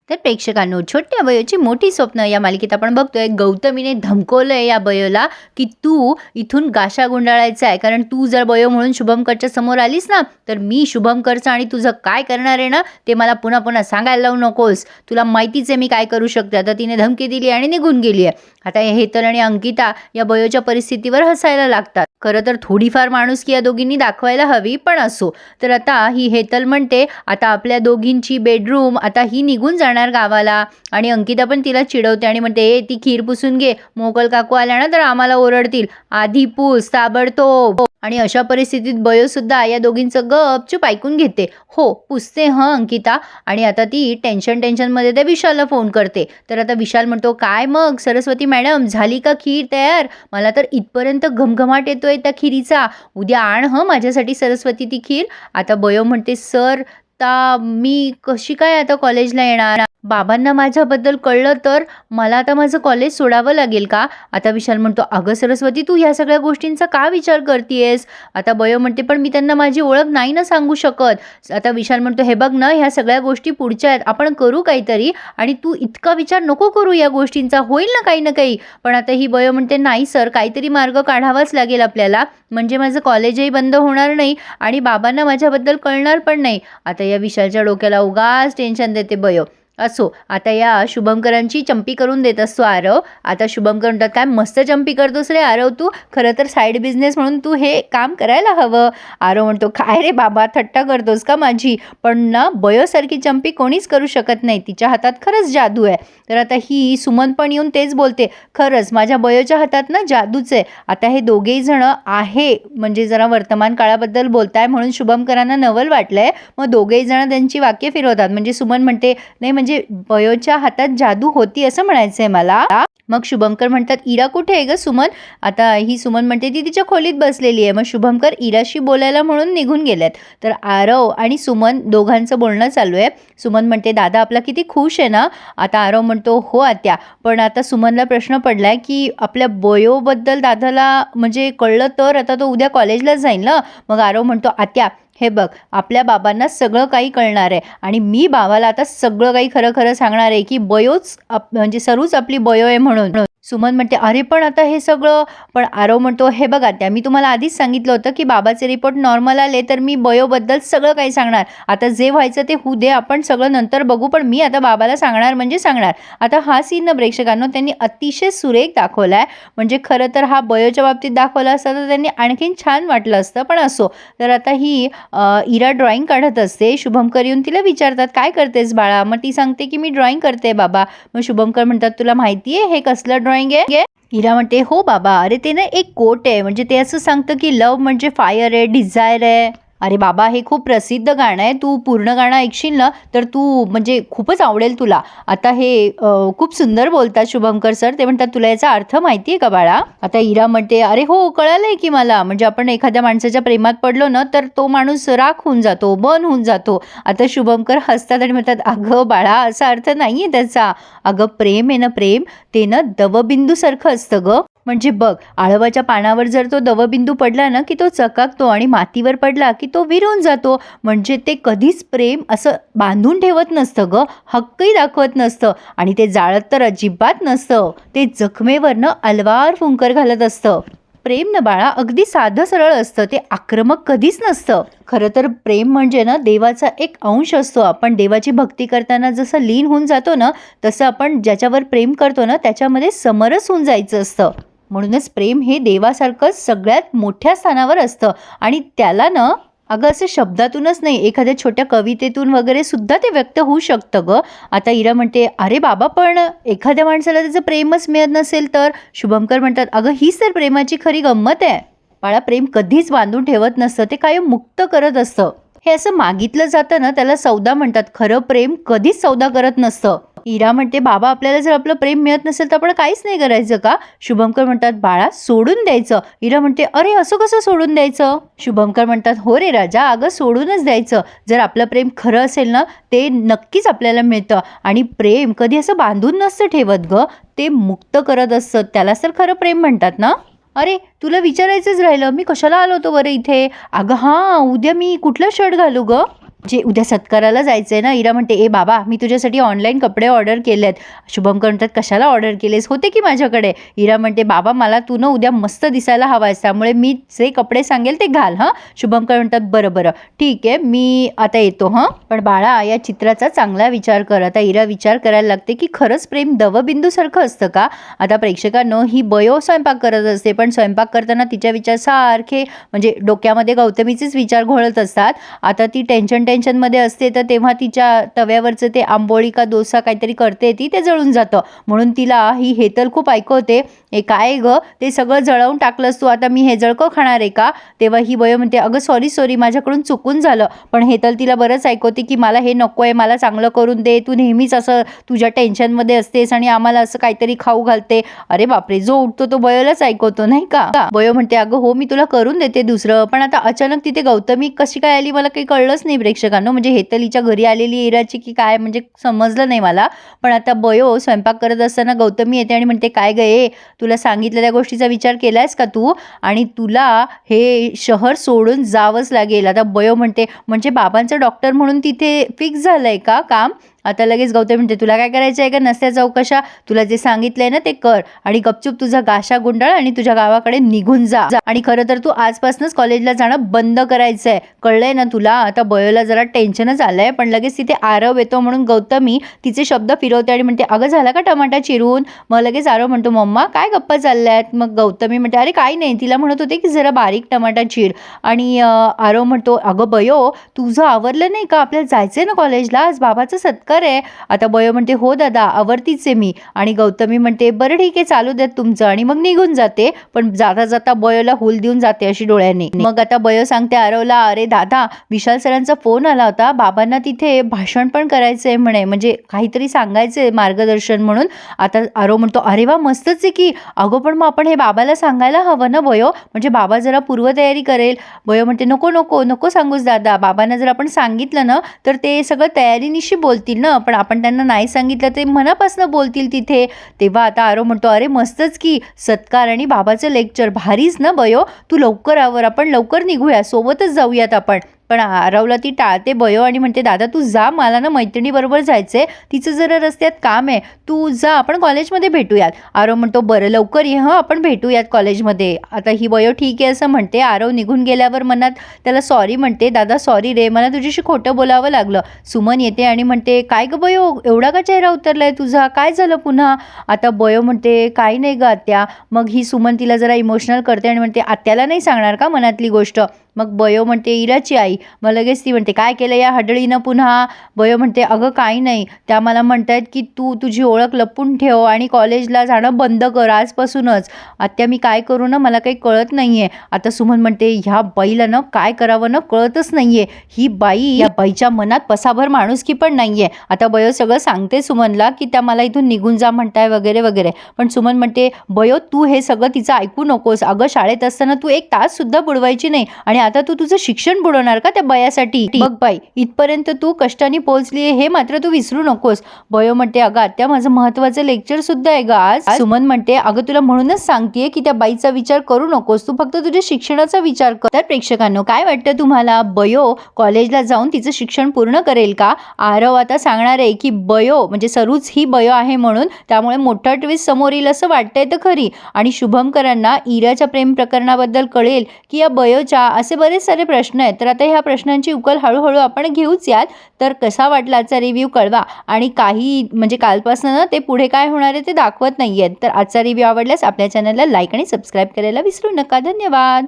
तर प्रेक्षकांनो, छोट्या वयोची मोठी स्वप्न या मालिकेत आपण बघतोय गौतमीने धमकवलंय या बयोला की तू इथून गाशा गुंडाळायचा आहे, कारण तू जर बयो म्हणून शुभमकरच्या समोर आलीस ना तर मी शुभमकरचं आणि तुझं काय करणार आहे ना ते मला पुन्हा पुन्हा सांगायला लावू नकोस. तुला माहितीच आहे मी काय करू शकते. आता तिने धमकी दिली आणि निघून गेली आहे. आता हेतल आणि अंकिता या बयोच्या परिस्थितीवर हसायला लागतात. खरं तर थोडीफार माणुसकी या दोघींनी दाखवायला हवी, पण असो. तर आता ही हेतल म्हणते आता आपल्या दोघींची बेडरूम आता ही निघून जाणार गावाला, आणि अंकिता पण तिला चिडवते आणि म्हणते ती खीर पुसून घे, मोकल काकू आल्या ना तर आम्हाला ओरडतील, आधी पूस ताबडतोब. आणि अशा परिस्थितीत बयो सुद्धा या दोघींचं गपचूप ऐकून घेते. हो पुसते अंकिता. आणि आता ती टेन्शनमध्ये त्या विशालला फोन करते. तर आता विशाल म्हणतो काय मग सरस्वती मॅडम, झाली का खीर तयार? मला तर इथपर्यंत घमघमाट येतोय त्या खिरीचा. उद्या आण माझ्यासाठी सरस्वती ती खीर. आता बयो म्हणते सर मी कशी काय आता कॉलेजला येणार? बाबांना माझ्याबद्दल कळलं तर मला आता माझं कॉलेज सोडावं लागेल का? आता विशाल म्हणतो अगं सरस्वती, तू ह्या सगळ्या गोष्टींचा का विचार करतेस? आता बयो म्हणते पण मी त्यांना माझी ओळख नाही ना सांगू शकत. आता विशाल म्हणतो हे बघ ना, ह्या सगळ्या गोष्टी पुढच्या आहेत, आपण करू काहीतरी, आणि तू इतका विचार नको करू या गोष्टींचा, होईल ना काही ना काही. पण आता ही बयो म्हणते नाही सर, काहीतरी मार्ग काढावाच लागेल आपल्याला, म्हणजे माझं कॉलेजही बंद होणार नाही आणि बाबांना माझ्याबद्दल कळणार पण नाही. आता या विशालच्या डोक्याला उगाच टेन्शन देते बयो. असो, आता या शुभमकरांची चंपी करून देत असतो आरव. आता शुभमकर म्हणतात काय मस्त चंपी करतोस रे आरव तू, खरं तर साईड बिझनेस म्हणून तू हे काम करायला हवं. आरव म्हणतो काय रे बाबा, थट्टा करतोस का माझी? पण ना बयोसारखी चंपी कोणीच करू शकत नाही, तिच्या हातात खरंच जादू आहे. तर आता ही सुमन पण येऊन तेच बोलते, खरंच माझ्या बयोच्या हातात ना जादूच आहे. आता हे दोघेही जण आहे म्हणजे जरा वर्तमान काळाबद्दल बोलताय म्हणून शुभमकरांना नवल वाटलंय. मग दोघेही जण त्यांची वाक्य फिरवतात. म्हणजे सुमन म्हणते नाही म्हणजे बयोच्या हातात जादू होती असं म्हणायचंय मला. मग शुभमकर म्हणतात इरा कुठे आहे ग सुमन? आता ही सुमन म्हणते ती तिच्या खोलीत बसलेली आहे. मग शुभमकर इराशी बोलायला म्हणून निघून गेलेत. तर आरव आणि सुमन दोघांचं बोलणं चालू आहे. सुमन म्हणते दादा आपला किती खुश आहे ना? आता आरव म्हणतो हो आत्या, पण आता सुमनला प्रश्न पडलाय की आपल्या बयोबद्दल दादाला म्हणजे कळलं तर आता तो उद्या कॉलेजला जाईल ना. मग आरव म्हणतो आत्या हे बघ, आपल्या बाबांना सगळं काही कळणार आहे आणि मी बाबाला आता सगळं काही खरं खरं सांगणार आहे की बयोच म्हणजे सरूच आपली बयो आहे म्हणून. सुमन म्हणते अरे पण आता हे सगळं, पण आरव म्हणतो हे बघा त्या मी तुम्हाला आधीच सांगितलं होतं की बाबाचे रिपोर्ट नॉर्मल आले तर मी बयोबद्दल सगळं काही सांगणार. आता जे व्हायचं ते होऊ दे, आपण सगळं नंतर बघू, पण मी आता बाबाला सांगणार म्हणजे सांगणार. आता हा सीन ना प्रेक्षकांनो त्यांनी अतिशय सुरेख दाखवलाय. म्हणजे खरं तर हा बयोच्या बाबतीत दाखवला असता तर त्यांनी आणखीन छान वाटलं असतं, पण असो. तर आता ही इरा ड्रॉइंग काढत असते. शुभमकर येऊन तिला विचारतात काय करतेस बाळा? मग ती सांगते की मी ड्रॉइंग करते बाबा. मग शुभमकर म्हणतात तुला माहिती आहे हे कसलं ड्रॉइंग आहे? इरा म्हणते हो बाबा, अरे ते ना एक कोट आहे, म्हणजे ते असं सांगतं की लव्ह म्हणजे फायर आहे, डिझायर आहे. अरे बाबा हे खूप प्रसिद्ध गाणं आहे, तू पूर्ण गाणं ऐकशील ना तर तू म्हणजे खूपच आवडेल तुला. आता हे खूप सुंदर बोलतात शुभमकर सर. ते म्हणतात तुला याचा अर्थ माहिती आहे का बाळा? आता इरा म्हणते अरे हो कळालंय की मला, म्हणजे आपण एखाद्या माणसाच्या प्रेमात पडलो ना तर तो माणूस राख होऊन जातो, बन होऊन जातो. आता शुभमकर हसतात आणि म्हणतात अगं बाळा असा अर्थ नाही आहे त्याचा. अगं प्रेम आहे ना, प्रेम ते ना दवबिंदूसारखं असतं ग. म्हणजे बघ, आळवाच्या पानावर जर तो दवबिंदू पडला ना की तो चकाकतो आणि मातीवर पडला की तो विरून जातो. म्हणजे ते कधीच प्रेम असं बांधून ठेवत नसतं ग, हक्कही दाखवत नसतं, आणि ते जाळत तर अजिबात नसतं. ते जखमेवरनं अलवार फुंकर घालत असतं. प्रेम ना बाळा अगदी साधं सरळ असतं, ते आक्रमक कधीच नसतं. खरं तर प्रेम म्हणजे ना देवाचा एक अंश असतो. आपण देवाची भक्ती करताना जसं लीन होऊन जातो ना तसं आपण ज्याच्यावर प्रेम करतो ना त्याच्यामध्ये समरस होऊन जायचं असतं. म्हणूनच प्रेम हे देवासारखं सगळ्यात मोठ्या स्थानावर असतं, आणि त्याला ना अगं असं शब्दातूनच नाही, एखाद्या छोट्या कवितेतून वगैरे सुद्धा ते व्यक्त होऊ शकतं ग. आता इरा म्हणते अरे बाबा पण एखाद्या माणसाला त्याचं प्रेमच मिळत नसेल तर? शुभमकर म्हणतात अगं हीच तर प्रेमाची खरी गंमत आहे बाळा. प्रेम कधीच बांधून ठेवत नसतं, ते कायम मुक्त करत असतं. हे असं मागितलं जातं ना त्याला सौदा म्हणतात. खरं प्रेम कधीच सौदा करत नसतं. इरा म्हणते बाबा आपल्याला जर आपलं प्रेम मिळत नसेल तर आपण काहीच नाही करायचं का? शुभमकर म्हणतात बाळा सोडून द्यायचं. इरा म्हणते अरे असं कसं सोडून द्यायचं? शुभमकर म्हणतात हो रे राजा, अगं सोडूनच द्यायचं. जर आपलं प्रेम खरं असेल ना ते नक्कीच आपल्याला मिळतं, आणि प्रेम कधी असं बांधून नसतं ठेवत ग, ते मुक्त करत असतं. त्यालाच तर खरं प्रेम म्हणतात ना. अरे तुला विचारायचंच राहिलं, मी कशाला आलो होतो बरं इथे? अगं हां, उद्या मी कुठला शर्ट घालू ग? जे उद्या सत्काराला जायचं आहे ना. इरा म्हणते ए बाबा मी तुझ्यासाठी ऑनलाईन कपडे ऑर्डर केलेत. शुभंकर म्हणतात कशाला ऑर्डर केलेस, होते की माझ्याकडे. इरा म्हणते बाबा मला तू ना उद्या मस्त दिसायला हवायस, त्यामुळे मी जे कपडे सांगेल ते घाल हां. शुभंकर म्हणतात बरं बरं ठीक आहे मी आता येतो हां. पण बाळा या चित्राचा चांगला विचार कर. आता इरा विचार करायला लागते की खरंच प्रेम दवबिंदूसारखं असतं का. आता प्रेक्षकांनो ही बयो स्वयंपाक करत असते, पण स्वयंपाक करताना तिच्या विचार सारखे म्हणजे डोक्यामध्ये गौतमीचेच विचार घोळत असतात. आता ती टेन्शनमध्ये असते तर तेव्हा तिच्या तव्यावरचं ते आंबोळी का डोसा काहीतरी करते ती, ते जळून जातं. म्हणून तिला ही हेतल खूप ऐकवते, ए काय गं ते सगळं जळवून टाकलंस तू, आता मी हे जळकं खाणार आहे का. तेव्हा ही बयो म्हणते अगं सॉरी माझ्याकडून चुकून झालं. पण हेतल तिला बरंच ऐकवते की मला हे नको आहे, मला चांगलं करून दे, तू नेहमीच असं तुझ्या टेन्शनमध्ये असतेस आणि आम्हाला असं काहीतरी खाऊ घालते. अरे बापरे, जो उठतो तो बयोलाच ऐकवतो नाही का. बयो म्हणते अगं हो मी तुला करून देते दुसरं. पण आता अचानक तिथे गौतमी कशी काय आली मला काही कळलंच नाही प्रेक्षकांनो. म्हणजे हेतलीच्या घरी आलेली इराची की काय म्हणजे समजलं नाही मला. पण आता बयो स्वयंपाक करत असताना गौतमी येते आणि म्हणते काय गे तुला सांगितलेल्या गोष्टीचा विचार केलायस का तू, आणि तुला हे शहर सोडून जावंच लागेल. आता बयो म्हणते म्हणजे बाबांचं डॉक्टर म्हणून तिथे फिक्स झालंय का काम. आता लगेच गौतमी म्हणते तुला काय करायचं आहे का नसत्या चौकशा, तुला जे सांगितलंय ना ते कर आणि गपचूप तुझा गाशा गुंडाळ आणि तुझ्या गावाकडे निघून जा. आणि खरं तर तू आजपासूनच कॉलेजला जाणं बंद करायचं आहे, कळलंय ना तुला. आता बयोला जरा टेन्शनच आलंय, पण लगेच तिथे आरव येतो म्हणून गौतमी तिचे शब्द फिरवते आणि म्हणते अगं झाला का टमाटा चिरून. मग लगेच आरव म्हणतो मम्मा काय गप्पा चालल्यात. मग गौतमी म्हणते अरे काही नाही, तिला म्हणत होते की जरा बारीक टमाटा चीर. आणि आरव म्हणतो अगं बयो तुझं आवरलं नाही का, आपल्याला जायचंय ना कॉलेजला, आज बाबाचा सत्कार आहे. आता बयो म्हणते हो दादा आवरतीच आहे मी. आणि गौतमी म्हणते बरं ठीक आहे चालू द्यात तुमचं, आणि मग निघून जाते. पण जाता जाता बयोला हुल देऊन जाते अशी डोळ्याने. मग आता बयो सांगते आरवला अरे दादा विशाल सरांचा फोन आला होता, बाबांना तिथे भाषण पण करायचंय म्हणे, म्हणजे काहीतरी सांगायचंय मार्गदर्शन म्हणून. आता आरव म्हणतो अरे वा मस्तच आहे की. अगो पण मग आपण हे बाबाला सांगायला हवं ना बयो, म्हणजे बाबा जरा पूर्वतयारी करेल. बयो म्हणते नको सांगूस दादा, बाबांना जर आपण सांगितलं ना तर ते सगळं तयारीनिशी बोलतील ना, पण आपण त्यांना नाही सांगितलं ते मनापासून बोलतील तिथे. तेव्हा आता आरव म्हणतो अरे मस्तच की, सत्कार आणि बाबाचं लेक्चर भारीच ना बयो, तू लवकर आवर, आपण लवकर निघूया, सोबतच जाऊयात आपण. पण आरवला ती टाळते बयो आणि म्हणते दादा तू जा, मला ना मैत्रिणीबरोबर जायचंय, तिचं जरा रस्त्यात काम आहे, तू जा आपण कॉलेजमध्ये भेटूयात. आरव म्हणतो बरं लवकर ये हं आपण भेटूयात कॉलेजमध्ये. आता ही बयो ठीक आहे असं म्हणते. आरव निघून गेल्यावर मनात त्याला सॉरी म्हणते, दादा सॉरी रे मला तुझ्याशी खोटं बोलावं लागलं. सुमन येते आणि म्हणते काय ग बयो एवढा का चेहरा उतरलाय तुझा, काय झालं पुन्हा. आता बयो म्हणते काही नाही ग आत्या. मग ही सुमन तिला जरा इमोशनल करते आणि म्हणते आत्याला नाही सांगणार का मनातली गोष्ट. मग बयो म्हणते इराची आई. मग लगेच ती म्हणते काय केलं या हडळीनं पुन्हा. बयो म्हणते अगं काही नाही, त्या मला म्हणतायत की तू तुझी ओळख लपून ठेव आणि कॉलेजला जाणं बंद कर आजपासूनच. आत्या मी काय करू ना मला काही कळत नाही आहे. आता सुमन म्हणते ह्या बाईला ना काय करावं ना कळतच नाही आहे, ही बाई या बाईच्या मनात पसाभर माणुसकी पण नाही आहे. आता बयो सगळं सांगते सुमनला की त्या मला इथून निघून जा म्हणताय वगैरे वगैरे. पण सुमन म्हणते बयो तू हे सगळं तिचं ऐकू नकोस, अगं शाळेत असताना तू एक ताससुद्धा बुडवायची नाही आणि आता तू तुझं शिक्षण बुडवणार का त्या बयासाठी. बघ बाई इथपर्यंत तू कष्टाने पोहोचली हे मात्र तू विसरू नकोस. बयो म्हणते अगं आत्या माझं महत्वाचं लेक्चर सुद्धा आहे ग आज. सुमन म्हणते अगं तुला म्हणूनच सांगतेय की त्या बाईचा विचार करू नकोस, तू फक्त तुझ्या शिक्षणाचा विचार कर. तर प्रेक्षकांनो काय वाटतं तुम्हाला, बयो कॉलेजला जाऊन तिचं शिक्षण पूर्ण करेल का. आरव आता सांगणार आहे की बयो म्हणजे सरूच ही बयो आहे म्हणून, त्यामुळे मोठा ट्विस्ट समोर येईल असं वाटतंय तर खरी. आणि शुभंकरांना इराच्या प्रेम प्रकरणाबद्दल कळेल की या बयोच्या असे बरेच सारे प्रश्न आहेत. तर आता ह्या प्रश्नांची उकल हळूहळू आपण घेऊच यात. तर कसा वाटला आजचा रिव्ह्यू कळवा. आणि काही म्हणजे कालपासून ना ते पुढे काय होणार आहे ते दाखवत नाहीयेत. तर आजचा रिव्ह्यू आवडल्यास आपल्या चॅनलला लाईक आणि सबस्क्राईब करायला विसरू नका. धन्यवाद.